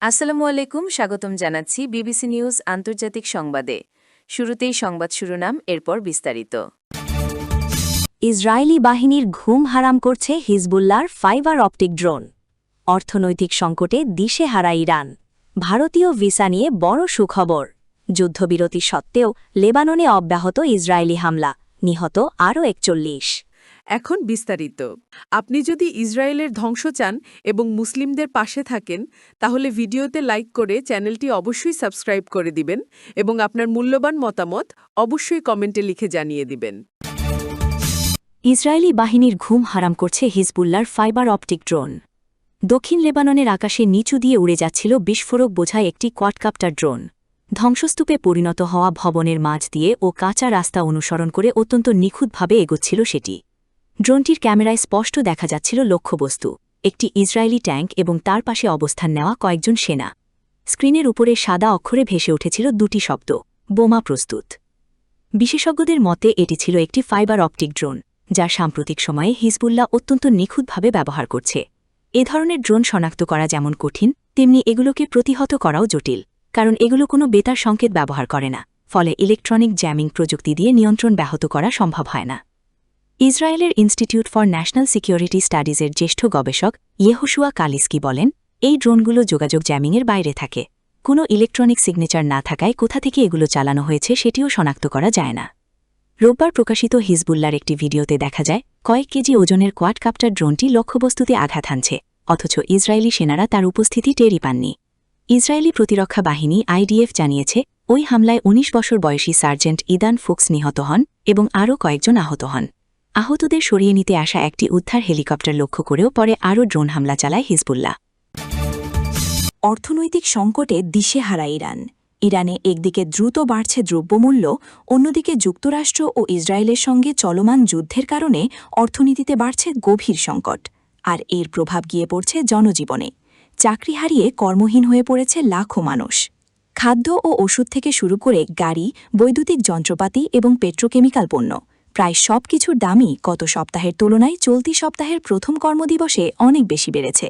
আসসালামু আলাইকুম, স্বাগতম জানাচ্ছি বিবিসি নিউজ আন্তর্জাতিক সংবাদে। শুরুতেই সংবাদ শিরোনাম, এরপর বিস্তারিত। ইসরায়েলি বাহিনীর ঘুম হারাম করছে হিজবুল্লাহর ফাইবার অপটিক ড্রোন। অর্থনৈতিক সংকটে দিশেহারা ইরান। ভারতীয় ভিসা নিয়ে বড় সুখবর। যুদ্ধবিরতি সত্ত্বেও লেবাননে অব্যাহত ইসরায়েলি হামলা, নিহত আরও ৪১। এখন বিস্তারিত। আপনি যদি ইসরায়েলের ধ্বংস চান এবং মুসলিমদের পাশে থাকেন, তাহলে ভিডিওতে লাইক করে চ্যানেলটি অবশ্যই সাবস্ক্রাইব করে দিবেন এবং আপনার মূল্যবান মতামত অবশ্যই কমেন্টে লিখে জানিয়ে দিবেন। ইসরায়েলি বাহিনীর ঘুম হারাম করছে হিজবুল্লাহর ফাইবার অপটিক ড্রোন। দক্ষিণ লেবাননের আকাশে নিচু দিয়ে উড়ে যাচ্ছিল বিস্ফোরক বোঝায় একটি কোয়াডকাপ্টার ড্রোন। ধ্বংসস্তূপে পরিণত হওয়া ভবনের মাঝ দিয়ে ও কাঁচা রাস্তা অনুসরণ করে অত্যন্ত নিখুঁতভাবে এগোচ্ছিল সেটি। ড্রোনটির ক্যামেরায় স্পষ্ট দেখা যাচ্ছিল লক্ষ্যবস্তু, একটি ইসরায়েলি ট্যাঙ্ক এবং তার পাশে অবস্থান নেওয়া কয়েকজন সেনা। স্ক্রিনের উপরে সাদা অক্ষরে ভেসে উঠেছিল দুটি শব্দ, বোমা প্রস্তুত। বিশেষজ্ঞদের মতে এটি ছিল একটি ফাইবার অপটিক ড্রোন, যা সাম্প্রতিক সময়ে হিজবুল্লাহ অত্যন্ত নিখুঁতভাবে ব্যবহার করছে। এ ধরনের ড্রোন শনাক্ত করা যেমন কঠিন, তেমনি এগুলোকে প্রতিহত করাও জটিল, কারণ এগুলো কোনো বেতার সংকেত ব্যবহার করে না, ফলে ইলেকট্রনিক জ্যামিং প্রযুক্তি দিয়ে নিয়ন্ত্রণ ব্যাহত করা সম্ভব হয় না। ইসরায়েলের ইনস্টিটিউট ফর ন্যাশনাল সিকিউরিটি স্টাডিজের জ্যেষ্ঠ গবেষক ইয়েহুশুয়া কালিস্কি বলেন, এই ড্রোনগুলো যোগাযোগ জ্যামিংয়ের বাইরে থাকে। কোনো ইলেকট্রনিক সিগনেচার না থাকায় কোথা থেকে এগুলো চালানো হয়েছে সেটিও শনাক্ত করা যায় না। রোববার প্রকাশিত হিজবুল্লাহর একটি ভিডিওতে দেখা যায় কয়েক কেজি ওজনের কোয়াডকাপ্টার ড্রোনটি লক্ষ্যবস্তুতে আঘাত হানছে, অথচ ইসরায়েলি সেনারা তার উপস্থিতি টেরই পাননি। ইসরায়েলি প্রতিরক্ষা বাহিনী আইডিএফ জানিয়েছে, ওই হামলায় ১৯ বছর বয়সী সার্জেন্ট ইদান ফুক্স নিহত হন এবং আরও কয়েকজন আহত হন। আহতদের সরিয়ে নিতে আসা একটি উদ্ধার হেলিকপ্টার লক্ষ্য করেও পরে আরও ড্রোন হামলা চালায় হিজবুল্লাহ। অর্থনৈতিক সংকটে দিশেহারা ইরান। ইরানে একদিকে দ্রুত বাড়ছে দ্রব্যমূল্য, অন্যদিকে যুক্তরাষ্ট্র ও ইসরায়েলের সঙ্গে চলমান যুদ্ধের কারণে অর্থনীতিতে বাড়ছে গভীর সংকট, আর এর প্রভাব গিয়ে পড়ছে জনজীবনে। চাকরি হারিয়ে কর্মহীন হয়ে পড়েছে লাখো মানুষ। খাদ্য ও ওষুধ থেকে শুরু করে গাড়ি, বৈদ্যুতিক যন্ত্রপাতি এবং পেট্রোকেমিক্যাল পণ্য, প্রায় সব কিছুর দামই গত সপ্তাহের তুলনায় চলতি সপ্তাহের প্রথম কর্মদিবসে অনেক বেশি বেড়েছে।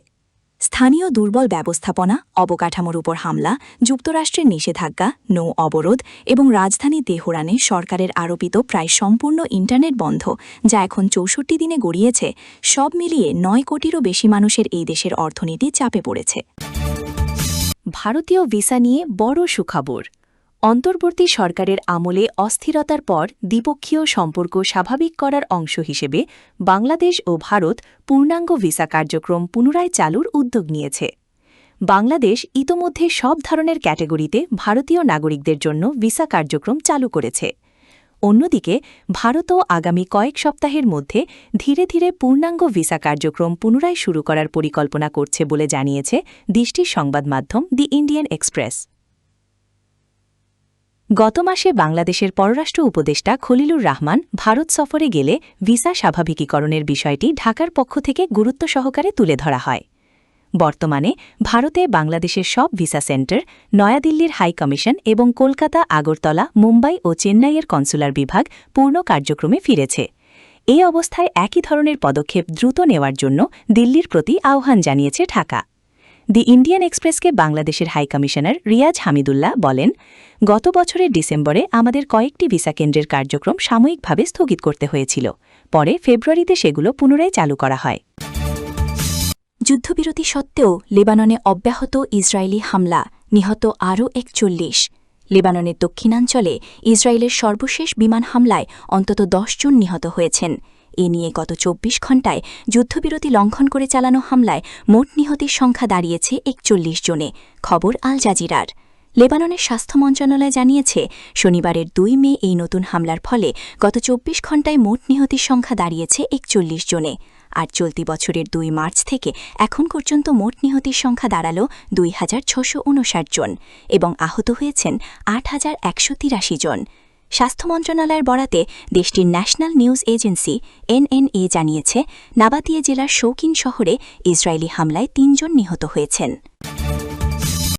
স্থানীয় দুর্বল ব্যবস্থাপনা, অবকাঠামোর উপর হামলা, যুক্তরাষ্ট্রের নিষেধাজ্ঞা, নৌ অবরোধ এবং রাজধানী তেহরানে সরকারের আরোপিত প্রায় সম্পূর্ণ ইন্টারনেট বন্ধ, যা এখন ৬৪ দিনে গড়িয়েছে, সব মিলিয়ে ৯ কোটিরও বেশি মানুষের এই দেশের অর্থনীতি চাপে পড়েছে। ভারতীয় ভিসা নিয়ে বড় সুখবর। অন্তর্বর্তী সরকারের আমলে অস্থিরতার পর দ্বিপক্ষীয় সম্পর্ক স্বাভাবিক করার অংশ হিসেবে বাংলাদেশ ও ভারত পূর্ণাঙ্গ ভিসা কার্যক্রম পুনরায় চালুর উদ্যোগ নিয়েছে। বাংলাদেশ ইতোমধ্যে সব ধরনের ক্যাটাগরিতে ভারতীয় নাগরিকদের জন্য ভিসা কার্যক্রম চালু করেছে। অন্যদিকে ভারতও আগামী কয়েক সপ্তাহের মধ্যে ধীরে ধীরে পূর্ণাঙ্গ ভিসা কার্যক্রম পুনরায় শুরু করার পরিকল্পনা করছে বলে জানিয়েছে দেশটির সংবাদ মাধ্যম দি ইন্ডিয়ান এক্সপ্রেস। গত মাসে বাংলাদেশের পররাষ্ট্র উপদেষ্টা খলিলুর রহমান ভারত সফরে গেলে ভিসা স্বাভাবিকীকরণের বিষয়টি ঢাকার পক্ষ থেকে গুরুত্ব সহকারে তুলে ধরা হয়। বর্তমানে ভারতে বাংলাদেশের সব ভিসা সেন্টার, নয়াদিল্লির হাই কমিশন এবং কলকাতা, আগরতলা, মুম্বাই ও চেন্নাইয়ের কনসুলার বিভাগ পূর্ণ কার্যক্রমে ফিরেছে। এই অবস্থায় একই ধরনের পদক্ষেপ দ্রুত নেওয়ার জন্য দিল্লির প্রতি আহ্বান জানিয়েছে ঢাকা। দি ইন্ডিয়ান এক্সপ্রেসকে বাংলাদেশের হাইকমিশনার রিয়াজ হামিদুল্লাহ বলেন, গত বছরের ডিসেম্বরে আমাদের কয়েকটি ভিসা কেন্দ্রের কার্যক্রম সাময়িকভাবে স্থগিত করতে হয়েছিল, পরে ফেব্রুয়ারিতে সেগুলো পুনরায় চালু করা হয়। যুদ্ধবিরতি সত্ত্বেও লেবাননে অব্যাহত ইসরায়েলি হামলা, নিহত আরও ৪১। লেবাননের দক্ষিণাঞ্চলে ইসরায়েলের সর্বশেষ বিমান হামলায় অন্তত ১০ জন নিহত হয়েছেন। এ নিয়ে গত ২৪ ঘণ্টায় যুদ্ধবিরতি লঙ্ঘন করে চালানো হামলায় মোট নিহতের সংখ্যা দাঁড়িয়েছে ৪১ জনে, খবর আল জাজিরার। লেবাননের স্বাস্থ্য মন্ত্রণালয় জানিয়েছে, শনিবারের ২ মে এই নতুন হামলার ফলে গত ২৪ ঘণ্টায় মোট নিহতের সংখ্যা দাঁড়িয়েছে ৪১ জনে, আর চলতি বছরের ২ মার্চ থেকে এখন পর্যন্ত মোট নিহতের সংখ্যা দাঁড়াল ২,৬৫৯ জন এবং আহত হয়েছেন ৮,১৮৩ জন। স্বাস্থ্য মন্ত্রণালয়ের বরাতে দেশটির ন্যাশনাল নিউজ এজেন্সি এনএনএ জানিয়েছে, নাবাতিয়ে জেলার শৌকিন শহরে ইসরায়েলি হামলায় ৩ জন নিহত হয়েছেন।